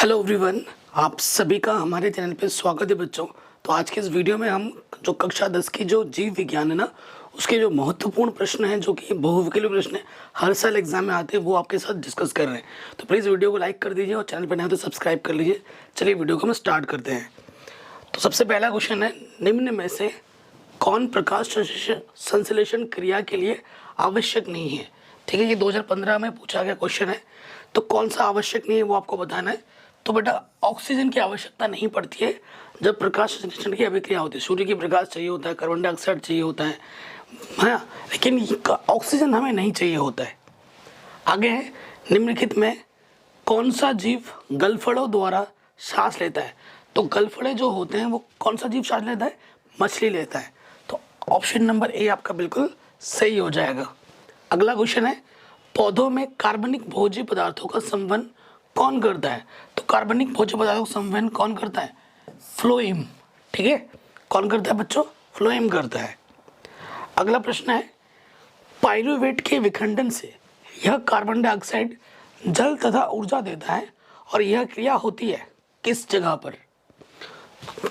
Hello everyone, आप सभी का हमारे चैनल पे स्वागत है बच्चों। तो आज के इस वीडियो में हम जो कक्षा 10 की जो जीव विज्ञान है ना, उसके जो महत्वपूर्ण प्रश्न हैं, जो कि बहुविकल्पीय प्रश्न है, हर साल एग्जाम में आते हैं, वो आपके साथ डिस्कस कर रहे हैं। तो प्लीज़ वीडियो को लाइक कर दीजिए और चैनल पर नए हो तो सब्सक्राइब कर लीजिए। चलिए वीडियो को हम स्टार्ट करते हैं। तो सबसे पहला क्वेश्चन है, निम्न में से कौन प्रकाश संश्लेषण क्रिया के लिए आवश्यक नहीं है। ठीक है, ये 2015 में पूछा गया क्वेश्चन है। तो कौन सा आवश्यक नहीं है वो आपको बताना है। तो बेटा, ऑक्सीजन की आवश्यकता नहीं पड़ती है जब प्रकाश संश्लेषण की अभिक्रिया होती है। सूर्य की प्रकाश चाहिए होता है, कार्बन डाइऑक्साइड चाहिए होता है, हाँ, लेकिन ऑक्सीजन हमें नहीं चाहिए होता है। आगे है, निम्नलिखित में कौन सा जीव गलफड़ों द्वारा सांस लेता है। तो गलफड़े जो होते हैं वो कौन सा जीव सांस लेता है? मछली लेता है। तो ऑप्शन नंबर ए आपका बिल्कुल सही हो जाएगा। अगला क्वेश्चन है, पौधों में कार्बनिक भोज्य पदार्थों का संवहन कौन करता है। तो कार्बनिक भोज्य पदार्थों का संवहन कौन करता है? फ्लोएम। ठीक है, कौन करता है बच्चों? फ्लोएम करता है। अगला प्रश्न है, पाइरुवेट के विखंडन से यह कार्बन डाइऑक्साइड जल तथा ऊर्जा देता है और यह क्रिया होती है किस जगह पर?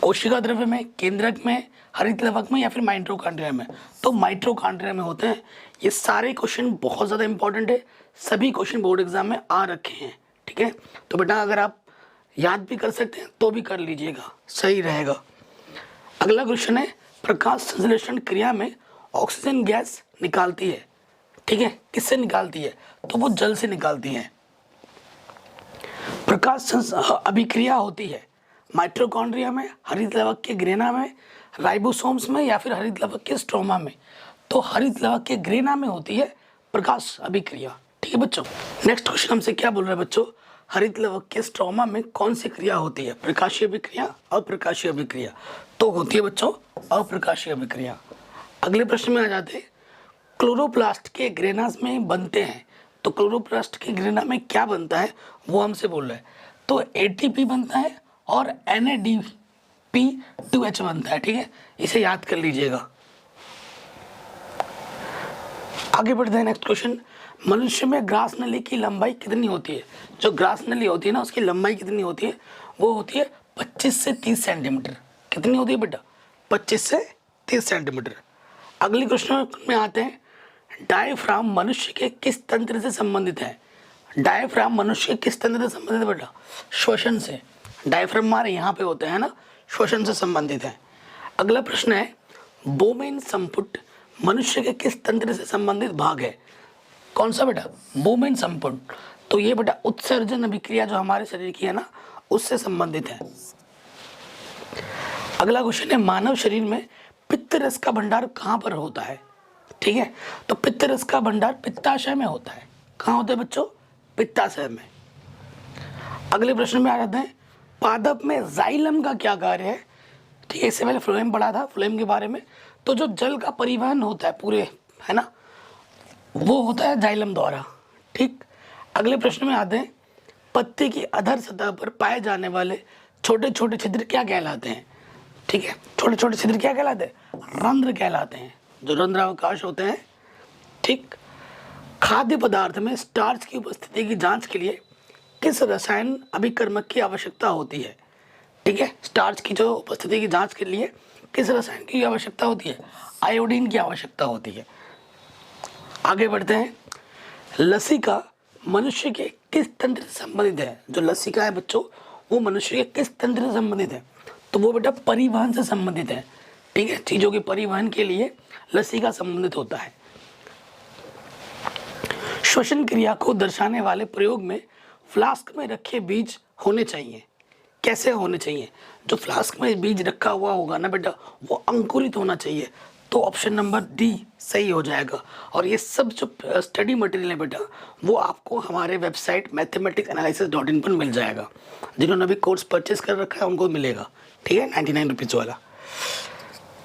कोशिका द्रव्य में, केंद्रक में, हरित लवक में या फिर माइटोकॉन्ड्रिया में? तो माइटोकॉन्ड्रिया में होते हैं। ये सारे क्वेश्चन बहुत ज़्यादा इंपॉर्टेंट है, सभी क्वेश्चन बोर्ड एग्जाम में आ रखे हैं। ठीक है, तो बेटा अगर आप याद भी कर सकते हैं तो भी कर लीजिएगा, सही रहेगा। अगला क्वेश्चन है, प्रकाश संश्लेषण क्रिया में ऑक्सीजन गैस निकालती है। ठीक है, किससे निकालती है? तो वो जल से निकालती है। प्रकाश अभिक्रिया होती है माइटोकॉन्ड्रिया में, हरित लवक के ग्रेना में, राइबोसोम्स में या फिर हरित लवक के स्ट्रोमा में? तो हरित लवक के ग्रेना में होती है प्रकाश अभिक्रिया। ठीक है बच्चों, नेक्स्ट क्वेश्चन हमसे क्या बोल रहा है बच्चों? हरित लवक के स्ट्रोमा में कौन सी क्रिया होती है? प्रकाशीय अभिक्रिया, अप्रकाशीय अभिक्रिया? तो होती है बच्चों अप्रकाशीय अभिक्रिया। अगले प्रश्न में आ जाते हैं, क्लोरोप्लास्ट के ग्रेनास में बनते हैं। तो क्लोरोप्लास्ट के ग्रेना में क्या बनता है वो हमसे बोल रहा है। तो एटीपी बनता है और NADP2H बनता है। ठीक है, इसे याद कर लीजिएगा। आगे बढ़ते हैं, नेक्स्ट क्वेश्चन, मनुष्य में ग्रास नली की लंबाई कितनी होती है? जो ग्रास नली होती है ना, उसकी लंबाई कितनी होती है? वो होती है 25 से 30 सेंटीमीटर। कितनी होती है बेटा? 25 से 30 सेंटीमीटर। अगले क्वेश्चन में आते हैं, डायफ्राम मनुष्य के किस तंत्र से संबंधित है? डायफ्राम मनुष्य के किस तंत्र से संबंधित है बेटा? श्वसन से। डायफ्राम हमारे यहाँ पे होते हैं ना, श्वसन से संबंधित है। अगला प्रश्न है, बोमेन संपुट मनुष्य के किस तंत्र से संबंधित भाग है? कौन सा बेटा? बोमेन संपुट। तो ये बेटा उत्सर्जन अभिक्रिया जो हमारे शरीर की है ना, उससे संबंधित है। अगला क्वेश्चन है, मानव शरीर में पित्त रस का भंडार कहाँ पर होता है? ठीक है, तो पित्त रस का भंडार पित्ताशय में होता है। कहाँ होता है बच्चों? पित्ताशय में। अगले प्रश्न में आ जाते हैं, पादप में जाइलम का क्या कार्य है? ठीक है, इससे पहले फ्लोएम पढ़ा था, फ्लोएम के बारे में। तो जो जल का परिवहन होता है पूरे, है ना, वो होता है जाइलम द्वारा। ठीक, अगले प्रश्न में आते हैं, पत्ते की अधर सतह पर पाए जाने वाले छोटे छोटे छिद्र क्या कहलाते हैं? ठीक है, छोटे छोटे छिद्र क्या कहलाते हैं? रंध्र कहलाते हैं, जो रंध्रावकाश होते हैं। ठीक, खाद्य पदार्थ में स्टार्च की उपस्थिति की जांच के लिए किस रसायन अभिकर्मक की आवश्यकता होती है? ठीक है, स्टार्च की जो उपस्थिति की जांच के लिए किस रसायन की आवश्यकता होती है? आयोडीन की आवश्यकता होती है। आगे बढ़ते हैं, लसिका मनुष्य के किस तंत्र से संबंधित है? जो लसिका है बच्चों, वो मनुष्य के किस तंत्र से संबंधित है? तो वो बेटा परिवहन से संबंधित है। ठीक है, चीजों के परिवहन के लिए लसिका संबंधित होता है। श्वसन क्रिया को दर्शाने वाले प्रयोग में फ्लास्क में रखे बीज होने चाहिए। कैसे होने चाहिए? जो फ्लास्क में बीज रखा हुआ होगा ना बेटा, वो अंकुरित होना चाहिए। तो ऑप्शन नंबर डी सही हो जाएगा। और ये सब जो स्टडी मटेरियल है बेटा, वो आपको हमारे वेबसाइट mathematicsanalysis.in पर मिल जाएगा। जिन्होंने अभी कोर्स परचेस कर रखा है उनको मिलेगा। ठीक है, 99 रुपीज़ वाला।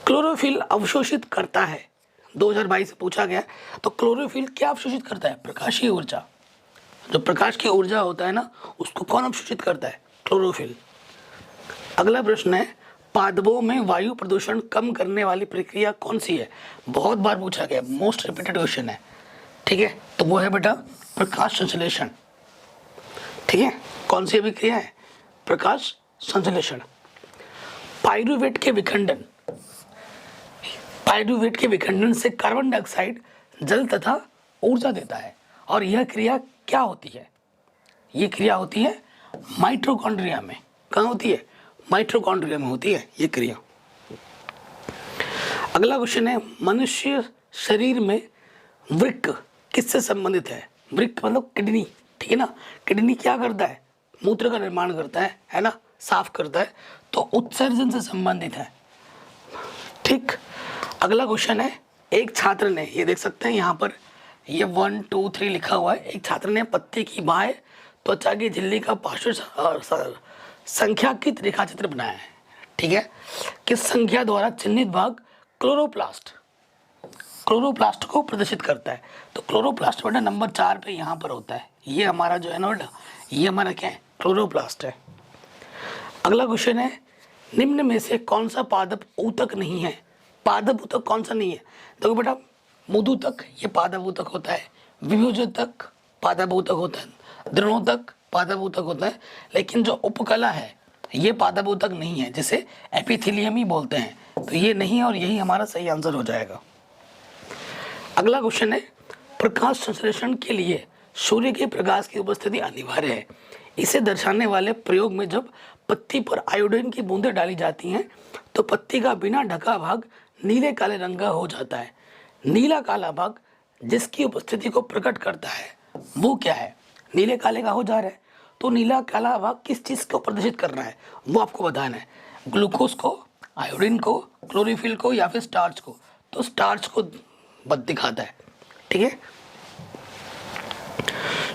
क्लोरोफिल अवशोषित करता है, 2022 से पूछा गया। तो क्लोरोफिल क्या अवशोषित करता है? प्रकाशीय ऊर्जा। जो प्रकाश की ऊर्जा होता है ना, उसको कौन अवशोषित करता है? क्लोरोफिल। अगला प्रश्न है, पादपों में वायु प्रदूषण कम करने वाली प्रक्रिया कौन सी है? बहुत बार पूछा गया, मोस्ट रिपीटेड क्वेश्चन है। ठीक है, तो वो है बेटा प्रकाश संश्लेषण। ठीक है, कौन सी अभिक्रिया है? प्रकाश संश्लेषण। पाइरूवेट के विखंडन से कार्बन डाइऑक्साइड जल तथा ऊर्जा देता है। और यह क्रिया क्या होती है? ये क्रिया होती है माइटोकॉन्ड्रिया में। कहाँ होती है? माइटोकॉन्ड्रिया में होती है ये क्रिया। अगला क्वेश्चन है, मनुष्य शरीर में वृक्क किससे संबंधित है? वृक्क मतलब किडनी, ठीक है ना। किडनी क्या करता है? मूत्र का निर्माण करता है ना, साफ करता है, तो उत्सर्जन से संबंधित है। ठीक। अगला क्वेश्चन है, एक छात्र ने, ये देख सकते हैं यहाँ पर ये 1 2 3 लिखा हुआ है। एक छात्र ने पत्ते की बाह्य त्वचा की झिल्ली का पार्श्व संख्याकित रेखाचित्र बनाया है। ठीक है। किस संख्या द्वारा चिन्हित भाग क्लोरोप्लास्ट को प्रदर्शित करता है? तो क्लोरोप्लास्ट बेटा नंबर 4 पे यहाँ पर होता है। ये हमारा जो है ना बेटा, ये हमारा क्या है? क्लोरोप्लास्ट है। अगला क्वेश्चन है, निम्न में से कौन सा पादप ऊतक नहीं है? पादप ऊतक कौन सा नहीं है? देखो बेटा, मुदूतक ये पादप ऊतक होता है, विभुजतक पादप ऊतक होता है, दृढ़ोतक पादप ऊतक होता है, लेकिन जो उपकला है ये पादप ऊतक नहीं है, जिसे एपिथेलियम ही बोलते हैं। तो ये नहीं है और यही हमारा सही आंसर हो जाएगा। अगला क्वेश्चन है, प्रकाश संश्लेषण के लिए सूर्य के प्रकाश की उपस्थिति अनिवार्य है। इसे दर्शाने वाले प्रयोग में जब पत्ती पर आयोडीन की बूंदें डाली जाती हैं तो पत्ती का बिना ढका भाग नीले काले रंग का हो जाता है। नीला काला भाग जिसकी उपस्थिति को प्रकट करता है वो क्या है? नीले काले का हो जा रहा है, तो नीला काला भाग किस चीज़ को प्रदर्शित कर रहा है वो आपको बताना है। ग्लूकोज को, आयोडीन को, क्लोरोफिल को या फिर स्टार्च को? तो स्टार्च को दिखाता है। ठीक है।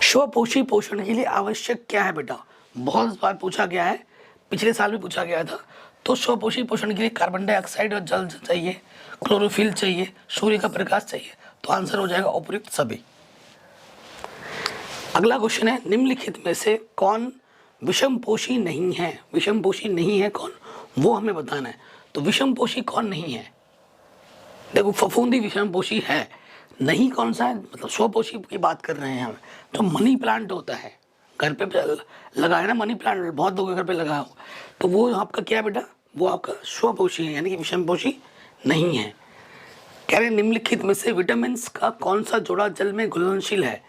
स्वपोषी पोषण के लिए आवश्यक क्या है बेटा? बहुत बार पूछा गया है, पिछले साल भी पूछा गया था। तो स्वपोषी पोषण के लिए कार्बन डाइऑक्साइड और जल चाहिए, क्लोरोफिल चाहिए, सूर्य का प्रकाश चाहिए। तो आंसर हो जाएगा उपयुक्त सभी। अगला क्वेश्चन है, निम्नलिखित में से कौन विषमपोषी नहीं है? विषमपोषी नहीं है कौन, वो हमें बताना है। तो विषमपोषी कौन नहीं है? देखो, फफूंदी विषमपोषी है, नहीं कौन सा है? मतलब स्वपोषी की बात कर रहे हैं हम। जो मनी प्लांट होता है, घर पे लगाया ना मनी प्लांट, बहुत लोगों के घर पे लगा हो, तो वो आपका क्या है बेटा? वो आपका स्वपोषी है, यानी कि विषमपोषी नहीं है। कह रहे निम्नलिखित में से विटामिन का कौन सा जोड़ा जल में घुलनशील है?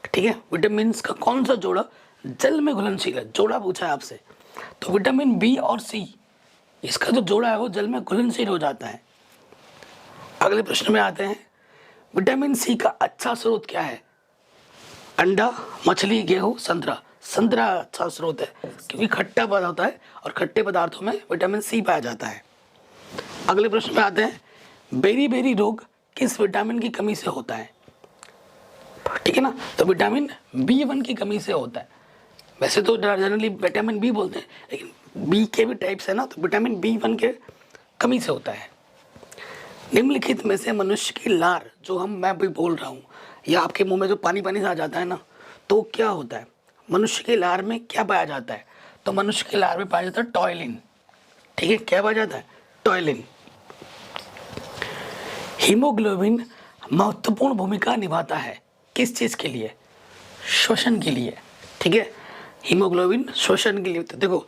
ठीक है, विटामिन का कौन सा जोड़ा जल में घुलनशील है? जोड़ा पूछा है आपसे। तो विटामिन बी और सी, इसका जो जोड़ा है वो जल में घुलनशील हो जाता है। अगले प्रश्न में आते हैं, विटामिन सी का अच्छा स्रोत क्या है? अंडा, मछली, गेहूं, संतरा। संतरा अच्छा स्रोत है क्योंकि खट्टा पदार्थ होता है और खट्टे पदार्थों में विटामिन सी पाया जाता है। अगले प्रश्न में आते हैं, बेरी रोग किस विटामिन की कमी से होता है? ठीक है ना। तो विटामिन B1 की कमी से होता है। वैसे तो जनरली विटामिन बी बोलते हैं, लेकिन बी के भी टाइप्स है ना, तो विटामिन B1 के कमी से होता है। निम्नलिखित में से मनुष्य की लार, जो मैं भी बोल रहा हूँ, या आपके मुंह में जो पानी सा आ जाता है ना, तो क्या होता है? मनुष्य की लार में क्या पाया जाता है? तो मनुष्य की लार में पाया जाता है टॉयलिन। ठीक है, क्या पाया जाता है? टॉयलिन। हीमोग्लोबिन महत्वपूर्ण भूमिका निभाता है किस चीज के लिए? श्वसन के लिए। ठीक है, हीमोग्लोबिन श्वसन के लिए। तो देखो,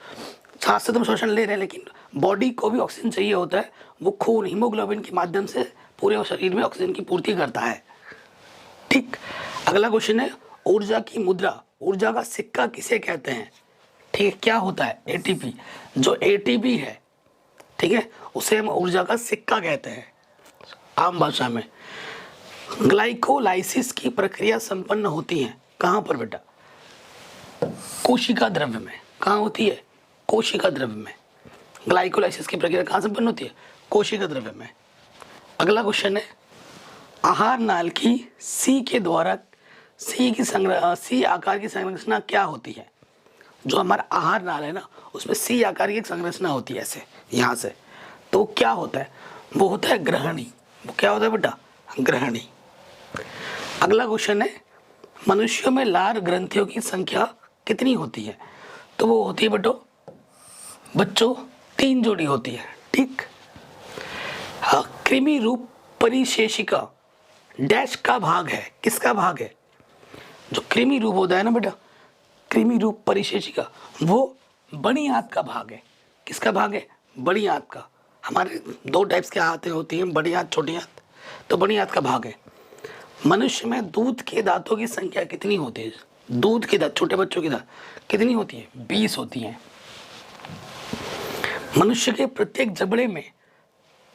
सांस से तुम श्वसन ले रहे हैं, लेकिन बॉडी को भी ऑक्सीजन चाहिए होता है। वो खून हीमोग्लोबिन के माध्यम से पूरे शरीर में ऑक्सीजन की पूर्ति करता है। ठीक। अगला क्वेश्चन है, ऊर्जा की मुद्रा, ऊर्जा का सिक्का किसे कहते हैं? ठीक है, क्या होता है? एटीपी। जो एटीपी है, ठीक है, उसे हम ऊर्जा का सिक्का कहते हैं आम भाषा में। ग्लाइकोलाइसिस की प्रक्रिया संपन्न होती है कहाँ पर बेटा? कोशिका द्रव्य में। कहाँ होती है? कोशिका द्रव्य में। ग्लाइकोलाइसिस की प्रक्रिया कहाँ संपन्न होती है? कोशिका द्रव्य में। अगला क्वेश्चन है, आहार नाल की सी के द्वारा सी आकार की संरचना क्या होती है? जो हमारा आहार नाल है ना, उसमें सी आकार की एक संरचना होती है, ऐसे यहाँ से। तो क्या होता है? वो होता है ग्रहणी। वो क्या होता है बेटा? ग्रहणी। अगला क्वेश्चन है, मनुष्यों में लार ग्रंथियों की संख्या कितनी होती है? तो वो होती है बच्चों 3 जोड़ी होती है। ठीक। हाँ, कृमि रूप परिशेषिका डैश का भाग है, किसका भाग है? जो कृमि रूप होता है ना बेटा, कृमि रूप परिशेषिका, वो बड़ी आंत का भाग है। किसका भाग है? बड़ी आंत का। हमारे दो टाइप्स की आंतें होती हैं, बड़ी आंत, छोटी आंत। तो बड़ी आंत का भाग है। मनुष्य में दूध के दांतों की संख्या कितनी होती है? दूध के दांत, छोटे बच्चों की दांत कितनी होती है? 20 होती हैं। मनुष्य के प्रत्येक जबड़े में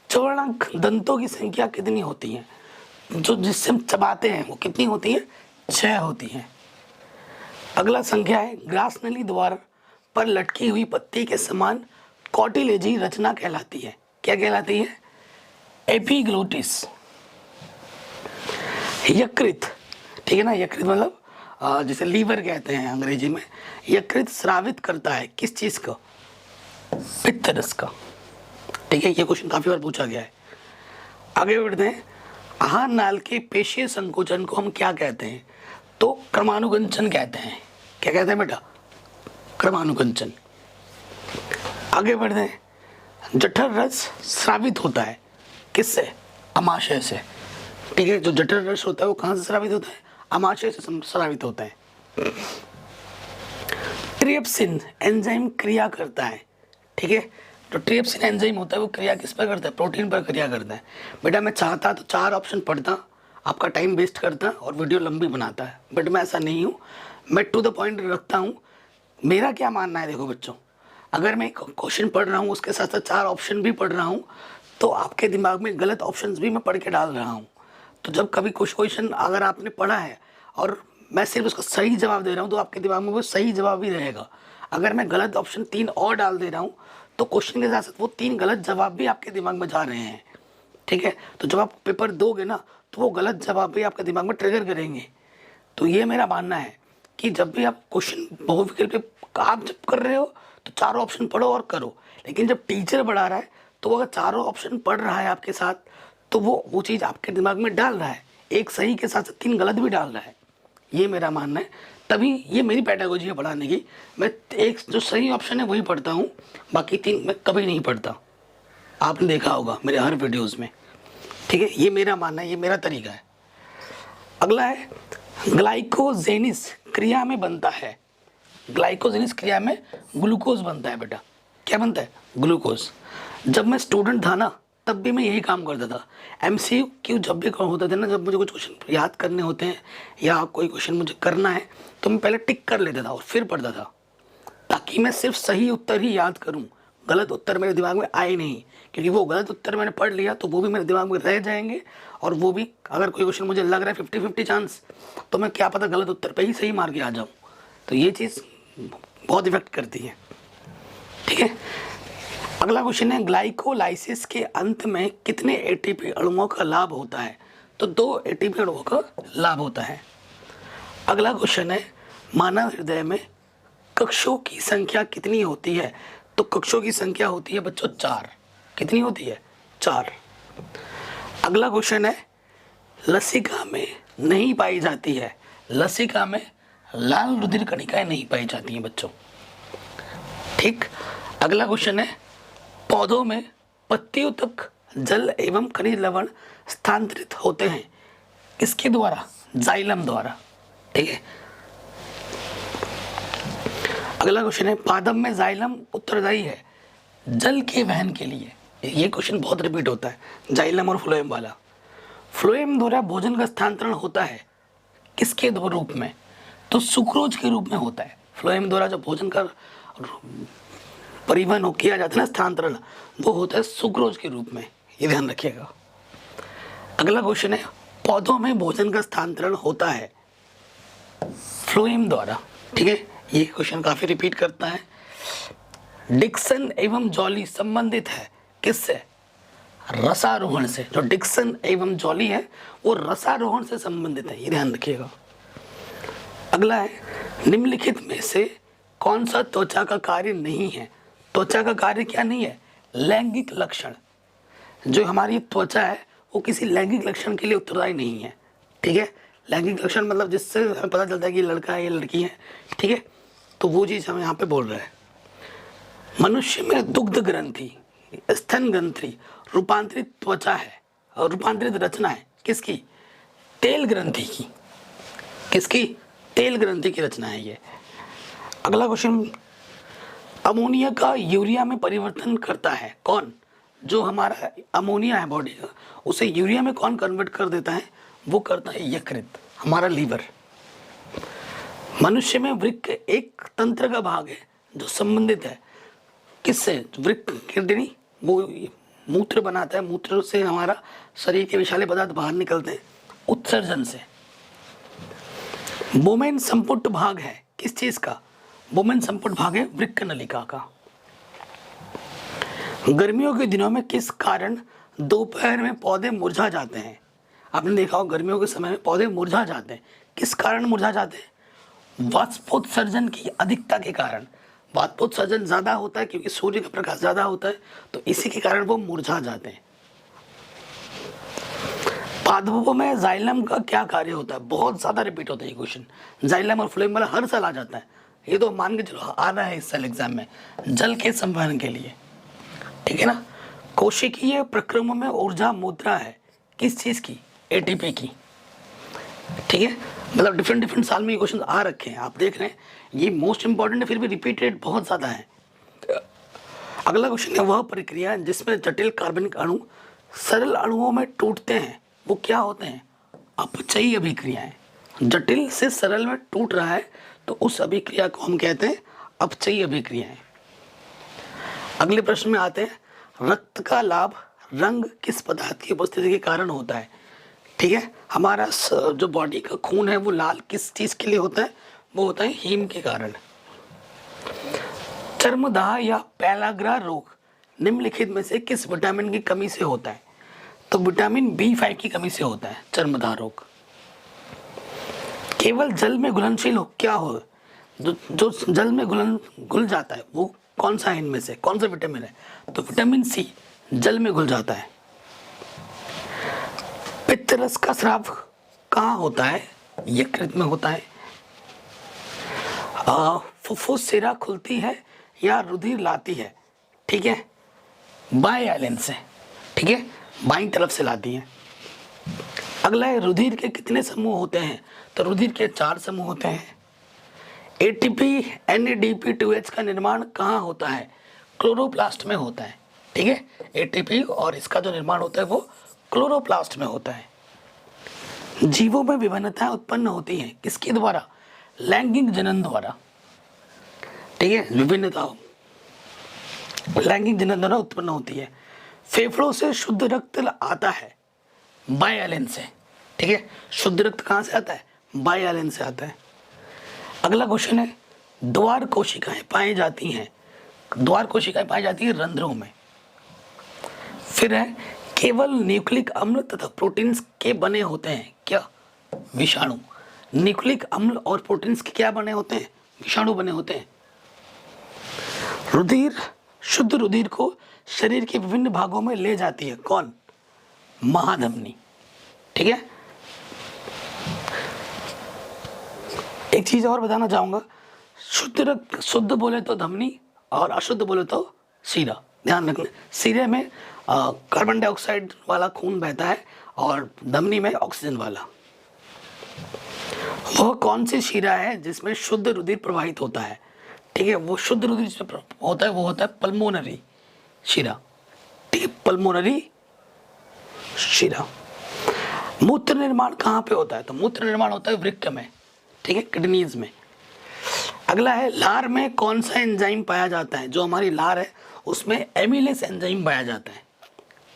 चौड़ांक दंतों की संख्या कितनी होती है? जो जिससे हम चबाते हैं वो कितनी होती है? 6 होती हैं। अगला संख्या है ग्रास नली द्वार पर लटकी हुई पत्ती के समान कॉटिलेजी रचना कहलाती है। क्या कहलाती है? एपिग्लोटिस। यकृत, ठीक है ना, यकृत मतलब जिसे लीवर कहते हैं अंग्रेजी में। यकृत स्रावित करता है किस चीज को? पित्त रस का। ठीक है, ये क्वेश्चन काफी बार पूछा गया है। आगे बढ़ते हैं। आहार नाल के पेशीय संकोचन को हम क्या कहते हैं? तो क्रमानुगंचन कहते हैं। क्या कहते हैं बेटा? क्रमानुगंचन। आगे बढ़ते हैं। जठर रस स्रावित होता है किससे? अमाशय से। ठीक है, जो जठर रस होता है वो कहाँ से स्रावित होता है? अमाशय से स्रावित होता है। ट्रिप्सिन एंजाइम क्रिया करता है। ठीक है, जो ट्रिप्सिन एंजाइम होता है वो क्रिया किस पर करता है? प्रोटीन पर क्रिया करता है। बेटा मैं चाहता तो 4 ऑप्शन पढ़ता, आपका टाइम वेस्ट करता और वीडियो लंबी बनाता है, बट मैं ऐसा नहीं हूँ। मैं टू द पॉइंट रखता हूँ। मेरा क्या मानना है, देखो बच्चों, अगर मैं क्वेश्चन पढ़ रहा हूँ उसके साथ साथ 4 ऑप्शन भी पढ़ रहा हूँ तो आपके दिमाग में गलत ऑप्शंस भी मैं पढ़ के डाल रहा हूँ। तो जब कभी कुछ क्वेश्चन अगर आपने पढ़ा है और मैं सिर्फ उसका सही जवाब दे रहा हूँ तो आपके दिमाग में वो सही जवाब ही रहेगा। अगर मैं गलत ऑप्शन 3 और डाल दे रहा हूँ तो क्वेश्चन के साथ साथ वो 3 गलत जवाब भी आपके दिमाग में जा रहे हैं। ठीक है, तो जब आप पेपर दोगे ना तो वो गलत जवाब भी आपके दिमाग में ट्रिगर करेंगे। तो ये मेरा मानना है कि जब भी आप क्वेश्चन बहुविकल्प आप जब कर रहे हो तो 4 ऑप्शन पढ़ो और करो, लेकिन जब टीचर पढ़ा रहा है तो अगर 4 ऑप्शन पढ़ रहा है आपके साथ तो वो चीज़ आपके दिमाग में डाल रहा है, एक सही के साथ साथ 3 गलत भी डाल रहा है। ये मेरा मानना है, तभी ये मेरी पैडागोजी है पढ़ाने की। मैं एक जो सही ऑप्शन है वही पढ़ता हूँ, बाकी 3 मैं कभी नहीं पढ़ता। आपने देखा होगा मेरे हर वीडियोज़ में। ठीक है, ये मेरा मानना है, ये मेरा तरीका है। अगला है ग्लाइकोजेनिस क्रिया में बनता है। ग्लाइकोजेनिस क्रिया में ग्लूकोज बनता है बेटा। क्या बनता है? ग्लूकोज। जब मैं स्टूडेंट था ना तब भी मैं यही काम करता था। MCQ जब भी होता था ना, जब मुझे कुछ क्वेश्चन याद करने होते हैं या कोई क्वेश्चन मुझे करना है तो मैं पहले टिक कर लेता था और फिर पढ़ता था, ताकि मैं सिर्फ सही उत्तर ही याद करूं, गलत उत्तर मेरे दिमाग में आए नहीं। क्योंकि वो गलत उत्तर मैंने पढ़ लिया तो वो भी मेरे दिमाग में रह जाएंगे, और वो भी अगर कोई क्वेश्चन मुझे लग रहा है 50-50 चांस, तो मैं क्या पता गलत उत्तर पे ही सही मार के आ जाऊँ। तो ये चीज़ बहुत इफेक्ट करती है। ठीक है, अगला क्वेश्चन है ग्लाइकोलाइसिस के अंत में कितने ATP अणुओं का लाभ होता है? तो 2 ATP अणुओं का लाभ होता है। अगला क्वेश्चन है मानव हृदय में कक्षों की संख्या कितनी होती है? तो कक्षों की संख्या होती है बच्चों 4। कितनी होती है? 4। अगला क्वेश्चन है लसिका में नहीं पाई जाती है। लसिका में लाल रुधिर कणिकाएं नहीं पाई जाती हैं बच्चों। ठीक। अगला क्वेश्चन है पौधों में पत्तियों तक जल एवं खनिज लवण स्थानांतरित होते हैं किसके द्वारा? जाइलम द्वारा। ठीक है। अगला क्वेश्चन है पादप में जाइलम उत्तरदायी है जल के वहन के लिए। ये क्वेश्चन बहुत रिपीट होता है, जाइलम और फ्लोएम वाला। फ्लोएम द्वारा भोजन का स्थानांतरण होता है किसके रूप में? तो सुक्रोज के रूप में होता है। फ्लोएम द्वारा जब भोजन का परिवहन किया जाता है ना, स्थानांतरण, वो होता है सुक्रोज के रूप में। ये ध्यान रखिएगा। अगला क्वेश्चन है पौधों में भोजन का स्थानांतरण होता है फ्लोएम द्वारा। ठीक है, ये क्वेश्चन काफी रिपीट करता है। डिक्सन एवं जॉली संबंधित है किससे? रसारोहण से। जो डिक्सन एवं जॉली है वो रसारोहण से संबंधित है, ये ध्यान रखिएगा। अगला है निम्नलिखित में से कौन सा त्वचा का कार्य नहीं है? त्वचा का कार्य क्या नहीं है? लैंगिक लक्षण। जो हमारी त्वचा है वो किसी लैंगिक लक्षण के लिए उत्तरदायी नहीं है। ठीक है, लैंगिक लक्षण मतलब जिससे हमें पता चलता है कि लड़का है या लड़की है। ठीक है, तो वो चीज़ हम यहाँ पे बोल रहे हैं। मनुष्य में दुग्ध ग्रंथि, स्तन ग्रंथि रूपांतरित त्वचा है और रूपांतरित रचना है किसकी? तेल ग्रंथि की। किसकी? तेल ग्रंथि की रचना है ये। अगला क्वेश्चन अमोनिया का यूरिया में परिवर्तन करता है कौन? जो हमारा अमोनिया है बॉडी का, उसे यूरिया में कौन कन्वर्ट कर देता है? वो करता है यकृत, हमारा लीवर। मनुष्य में वृक्क एक तंत्र का भाग है जो संबंधित है किससे? वृक्क किडनी, वो मूत्र बनाता है, मूत्र से हमारा शरीर के विषैले पदार्थ बाहर निकलते हैं उत्सर्जन से। बोमेन संपुट भाग है किस चीज का? बोमेन संपुट भाग है वृक्क नलिका का। गर्मियों के दिनों में किस कारण दोपहर में पौधे मुरझा जाते हैं? आपने देखा हो गर्मियों के समय में पौधे मुरझा जाते हैं। किस कारण मुरझा जाते हैं? वाष्पोत्सर्जन की अधिकता के कारण। वाष्पोत्सर्जन ज्यादा होता है क्योंकि सूर्य का प्रकाश ज्यादा होता है, तो इसी के कारण वो मुरझा जाते हैं। पादपों में जाइलम का क्या कार्य होता है? बहुत ज्यादा रिपीट होता है ये क्वेश्चन। जाइलम और फ्लोएम वाला हर साल आ जाता है, ये तो मान के चलो आ रहा है इस साल एग्जाम में, जल के संवहन के लिए, ठीक है ना। कोशिकीय प्रक्रमों में ऊर्जा मुद्रा है किस चीज की? एटीपी की, ठीक है। मतलब डिफरेंट साल में ये क्वेश्चन आ रखे हैं, आप देख रहे हैं, ये मोस्ट इंपॉर्टेंट है, फिर भी रिपीटेड बहुत ज्यादा है। अगला क्वेश्चन है वह प्रक्रिया जिसमें जटिल कार्बनिक अणु सरल अणुओं में टूटते हैं, वो क्या होते हैं? अपचयी अभिक्रियाएं। जटिल से सरल में टूट रहा है तो उस अभिक्रिया को हम कहते हैं अपचयी अभिक्रियाएं। अगले प्रश्न में आते हैं, रक्त का लाभ रंग किस पदार्थ की उपस्थिति के कारण होता है? ठीक है, हमारा जो बॉडी का खून है वो लाल किस चीज के लिए होता है? वो होता है हीम के कारण। चर्मदाह या पेलाग्रा रोग निम्नलिखित में से किस विटामिन की कमी से होता है? तो विटामिन B5 की कमी से होता है चर्मदाह रोग। केवल जल में घुलनशील हो क्या हो? जो जल में घुल जाता है वो कौन सा है इनमें से? कौन सा विटामिन है? तो विटामिन C जल में घुल जाता है। पित्तरस का स्राव कहाँ होता है? यकृत में होता है। फुफ्फुस सिरा खुलती है या रुधिर लाती है? ठीक है, बाएं आइलेन से, ठीक है, बाईं तरफ से लाती है। अगला है रुधिर के कितने समूह होते हैं? तो रुधिर के 4 समूह होते हैं। ATP NADP2H का निर्माण कहाँ होता है? क्लोरोप्लास्ट में होता है, ठीक है। ATP और इसका जो निर्माण होता है वो क्लोरोप्लास्ट में होता है। जीवों में विभिन्नताएं उत्पन्न होती हैं किसके द्वारा? लैंगिक जनन द्वारा, ठीक है। विभिन्नता लैंगिक जनन द्वारा उत्पन्न होती है। फेफड़ों से शुद्ध रक्त आता है बाएं आइलेन से, ठीक है। शुद्ध रक्त कहाँ से आता है? बाएं आइलेन से आता है। अगला क्वेश्चन है, द्वार कोशिकाएं पाई जाती हैं, द्वार कोशिकाएं पाई जाती है रंध्रों में। फिर है, केवल न्यूक्लिक अम्ल तथा प्रोटीन्स के बने होते हैं क्या? विषाणु। न्यूक्लिक अम्ल और प्रोटीन्स के क्या बने होते हैं? विषाणु बने होते हैं। रुधिर, शुद्ध रुधिर को शरीर के विभिन्न भागों में ले जाती है कौन? महाधमनी, ठीक है। एक चीज और बताना चाहूंगा, शुद्ध रक्त, शुद्ध बोले तो धमनी और अशुद्ध बोले तो सीरा। ध्यान रखना, सीरे में कार्बन डाइऑक्साइड वाला खून बहता है और धमनी में ऑक्सीजन वाला। वह कौन सी शिरा है जिसमें शुद्ध रुधिर प्रवाहित होता है? ठीक है, वो शुद्ध रुधिर जिसमें होता है वो होता है पल्मोनरी शिरा, ठीक है, पल्मोनरी शिरा। मूत्र निर्माण कहाँ पे होता है? तो मूत्र निर्माण होता है वृक्क में, ठीक है, किडनीज में। अगला है, लार में कौन सा एंजाइम पाया जाता है? जो हमारी लार है उसमें एमिलेस एंजाइम पाया जाता है,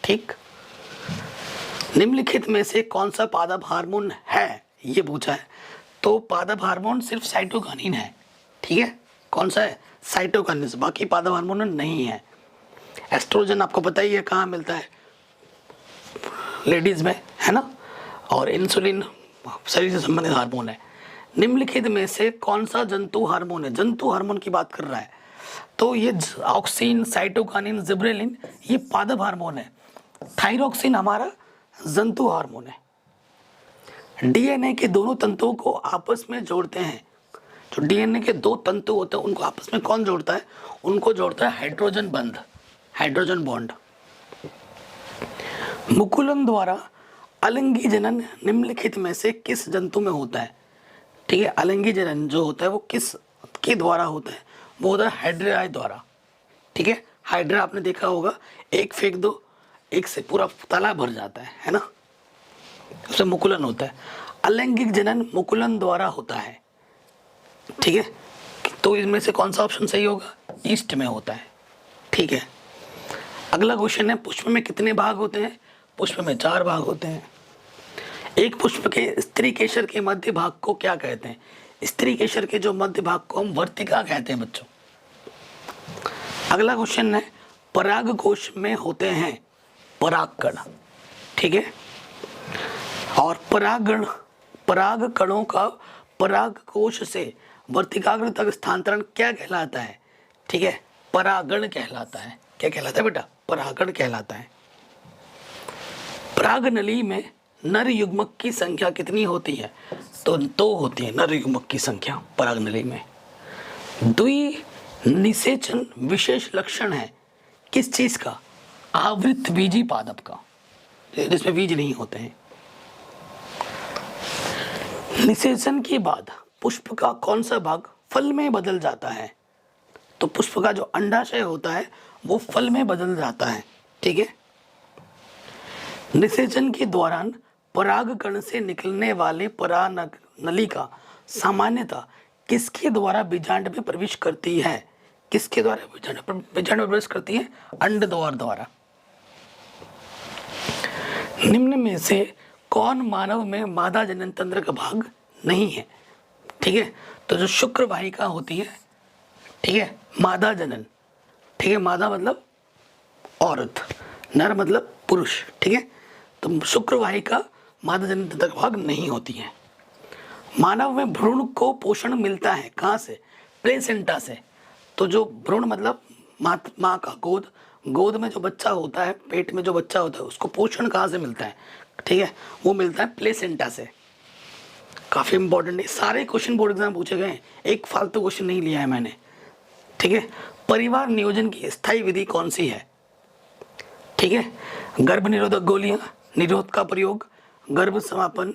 ठीक। निम्नलिखित में से कौन सा पादप हार्मोन है, ये पूछा है। तो पादप हार्मोन सिर्फ साइटोकाइनिन है, ठीक है। कौन सा है? साइटोकाइनिन, बाकी पादप हार्मोन नहीं है। एस्ट्रोजन आपको पता ही है कहाँ मिलता है, लेडीज में, है ना। और इंसुलिन शरीर से संबंधित हार्मोन है। निम्नलिखित में से कौन सा जंतु हार्मोन है? जंतु हार्मोन की बात कर रहा है, तो ये ऑक्सिन, साइटोकाइनिन, जिब्रेलिन ये पादप हार्मोन है। थायरोक्सिन हमारा जंतु हार्मोन है। डीएनए के दोनों तंतुओं को आपस में जोड़ते हैं। जो डीएनए के 2 तंतु होते हैं उनको आपस में कौन जोड़ता है? उनको जोड़ता है हाइड्रोजन बंध, हाइड्रोजन बॉन्ड। मुकुलन द्वारा अलिंगी जनन निम्नलिखित में से किस जंतु में होता है? ठीक है, अलिंगी जनन जो होता है वो किस के द्वारा होता है? वो होता है हाइड्रा द्वारा। ठीक है, हाइड्रा आपने देखा होगा, एक फेंक दो, एक से पूरा तालाब भर जाता है ना, उससे मुकुलन होता है। अलैंगिक जनन मुकुलन द्वारा होता है। ठीक है, तो इसमें से कौन सा ऑप्शन सही होगा? ईस्ट में होता है। ठीक है, अगला क्वेश्चन है, पुष्प में कितने भाग होते हैं? पुष्प में 4 भाग होते हैं। एक पुष्प के स्त्री केशर के मध्य भाग को क्या कहते हैं? स्त्री केशर के जो मध्य भाग को हम वर्तिका कहते हैं बच्चों। अगला क्वेश्चन है, पराग कोश में होते हैं परागकण। ठीक है, और पराग कणों का पराग कोश से वर्तिकाग्र तक स्थानांतरण क्या कहलाता है? ठीक है, परागण कहलाता है। क्या कहलाता है बेटा? परागण कहलाता है। पराग नली में नर युग्मक की संख्या कितनी होती है? तो 2 होती है नर युग्मक की संख्या पराग नली में। द्विनिषेचन विशेष लक्षण है किस चीज का? आवृत बीजी पादप का, जिसमें बीज नहीं होते हैं। निषेचन के बाद पुष्प का कौन सा भाग फल में बदल जाता है? तो पुष्प का जो अंडाशय होता है वो फल में बदल जाता है। ठीक है, निषेचन के दौरान परागकण से निकलने वाले परागनली का सामान्यतः किसके द्वारा बीजांड में प्रवेश करती है? किसके द्वारा बीजांड में प्रवेश करती है? अंड द्वारा। निम्न में से कौन मानव में मादा जनन तंत्र का भाग नहीं है? ठीक है, तो जो शुक्र वाहिका होती है, ठीक है, मादा जनन, ठीक है, मादा मतलब औरत, नर मतलब पुरुष। ठीक है, तो शुक्र वाहिका मादा जनन तंत्र का भाग नहीं होती है। मानव में भ्रूण को पोषण मिलता है कहाँ से? प्लेसेंटा से। तो जो भ्रूण मतलब माँ का गोद में जो बच्चा होता है, पेट में जो बच्चा होता है, उसको पोषण कहाँ से मिलता है? ठीक है, वो मिलता है प्लेसेंटा से। काफी इंपॉर्टेंट है, सारे क्वेश्चन बोर्ड एग्जाम पूछे गए, एक फालतू क्वेश्चन नहीं लिया है मैंने। ठीक है, परिवार नियोजन की स्थायी विधि कौन सी है? ठीक है, गर्भ निरोधक गोलियां, निरोध का प्रयोग, गर्भ समापन,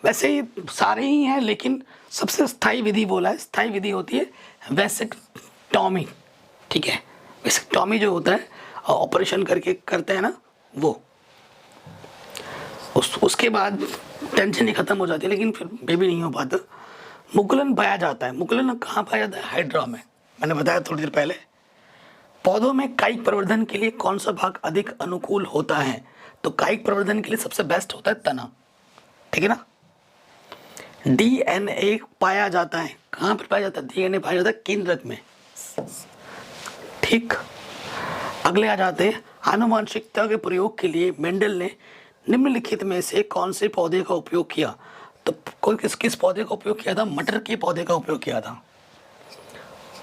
वैसे ही सारे ही हैं, लेकिन सबसे स्थायी विधि बोला है। स्थायी विधि होती है वैसेक्टॉमी। ठीक है, वैसेक्टॉमी जो होता है ऑपरेशन करके करते हैं ना, वो उसके बाद टेंशन ही खत्म हो जाती है, लेकिन फिर बेबी नहीं हो पाता। मुकुलन पाया जाता है, मुकुलन कहाँ पाया जाता है? हाइड्रा में, मैंने बताया थोड़ी देर पहले। पौधों में कायिक प्रवर्धन के लिए कौन सा भाग अधिक अनुकूल होता है? तो कायिक प्रवर्धन के लिए सबसे बेस्ट होता है तना। ठीक है ना। डीएनए पाया जाता है, कहाँ पर पाया जाता है? डीएनए पाया जाता है केंद्रक में। ठीक, अगले आ जाते हैं, आनुवांशिकता के प्रयोग के लिए मेंडल ने निम्नलिखित में से कौन से पौधे का उपयोग किया? तो कोई किस पौधे का उपयोग किया था? मटर के पौधे का उपयोग किया था।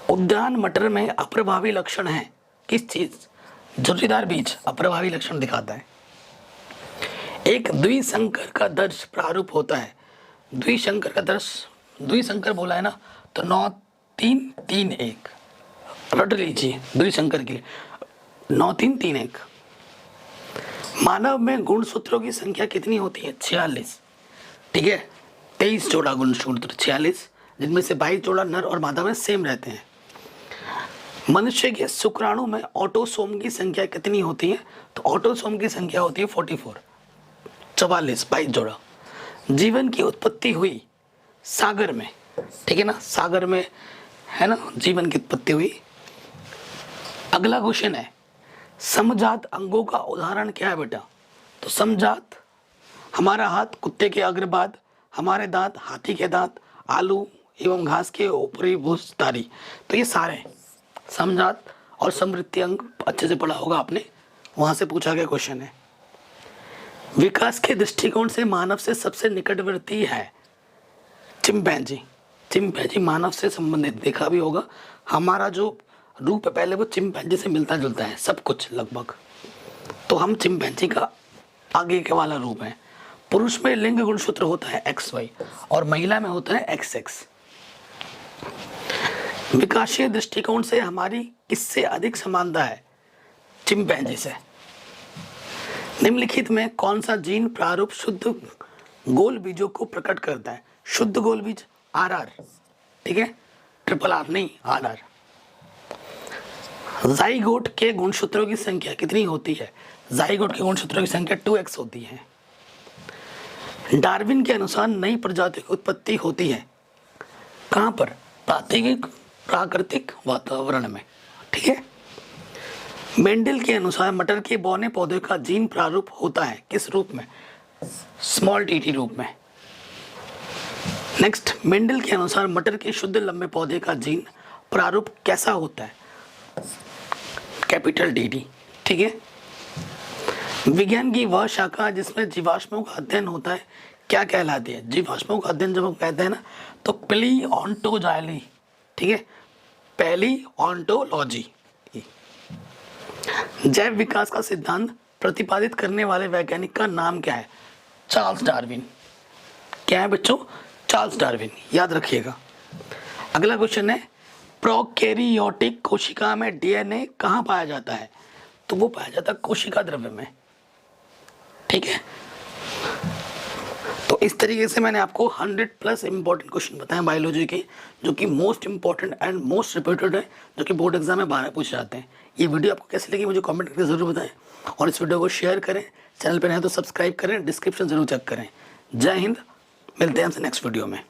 उद्यान मटर में अप्रभावी लक्षण है किस चीज? झुर्रीदार बीज अप्रभावी लक्षण दिखाता है। एक द्विसंकर का दर्श प्रारूप होता है। द्विसंकर का दर्श, द्विसंकर बोला है ना, तो 9 3 3 1 रट लीजिए द्विसंकर के लिए 9 3 3 1। मानव में गुणसूत्रों की संख्या कितनी होती है? 46। ठीक है, 23 जोड़ा गुणसूत्र, 46, जिनमें से 22 जोड़ा नर और मादा में सेम रहते हैं। मनुष्य के शुक्राणु में ऑटोसोम की संख्या कितनी होती है? तो ऑटोसोम की संख्या होती है 44, 44, 22 जोड़ा। जीवन की उत्पत्ति हुई सागर में, ठीक है ना, सागर में है ना जीवन की उत्पत्ति हुई। अगला क्वेश्चन है, समजात अंगों का उदाहरण क्या है बेटा? तो समजात, हमारा हाथ कुत्ते के अग्रभाग, हमारे दांत हाथी के दांत, आलू एवं घास के ऊपरी भुजधारी, तो ये सारे समजात और समृद्धि अंग अच्छे से पढ़ा होगा आपने, वहां से पूछा गया क्वेश्चन है। विकास के दृष्टिकोण से मानव से सबसे निकटवर्ती है चिंपैंजी। चिंपैंजी मानव से संबंधित, देखा भी होगा, हमारा जो रूप है पहले वो चिंपैंजी से मिलता जुलता है सब कुछ लगभग, तो हम चिंपैंजी का आगे के वाला रूप है। पुरुष में लिंग गुणसूत्र होता है XY और महिला में होता है XX। विकासीय दृष्टिकोण से हमारी किससे अधिक समानता है? चिंपैंजी से। निम्नलिखित में कौन सा जीन प्रारूप शुद्ध गोल बीजों को प्रकट करता है? शुद्ध गोल बीज RR, ठीक है, RRR नहीं RR। जाइगोट के गुणसूत्रों की संख्या कितनी होती है? जाइगोट के गुणसूत्रों की संख्या 2x होती है। डार्विन के अनुसार नई प्रजातियों की उत्पत्ति होती है कहाँ पर? प्राकृतिक वातावरण में। ठीक है। मेंडल के अनुसार मटर के बौने पौधे का जीन प्रारूप होता है किस रूप में? स्मॉल टीटी रूप में। नेक्स्ट, मेंडल के अनुसार मटर के शुद्ध लंबे पौधे का जीन प्रारूप कैसा होता है? Capital TT. ठीक है। विज्ञान की वह शाखा जिसमें जीवाश्मों का अध्ययन होता है क्या कहलाती है? जीवाश्मों का अध्ययन जब हम कहते हैं ना तो प्लेओंटोलॉजी। ठीक है, पैलिओंटोलॉजी। जैव विकास का सिद्धांत प्रतिपादित करने वाले वैज्ञानिक का नाम क्या है? Charles Darwin. क्या है बच्चों? चार्ल्स डार्विन, याद रखिएगा। अगला क्वेश्चन है, प्रोकैरियोटिक कोशिका में डीएनए कहाँ पाया जाता है? तो वो पाया जाता है कोशिका द्रव्य में। ठीक है। तो इस तरीके से मैंने आपको 100+ इंपॉर्टेंट क्वेश्चन बताए बायोलॉजी के, जो कि most important and most repeated है, जो कि बोर्ड एग्जाम में 12 पूछे जाते हैं। ये वीडियो आपको कैसी लगी मुझे कमेंट करके जरूर बताएं, और इस वीडियो को शेयर करें, चैनल पर नए तो सब्सक्राइब करें, डिस्क्रिप्शन जरूर चेक करें। जय हिंद, मिलते हैं हमसे नेक्स्ट वीडियो में।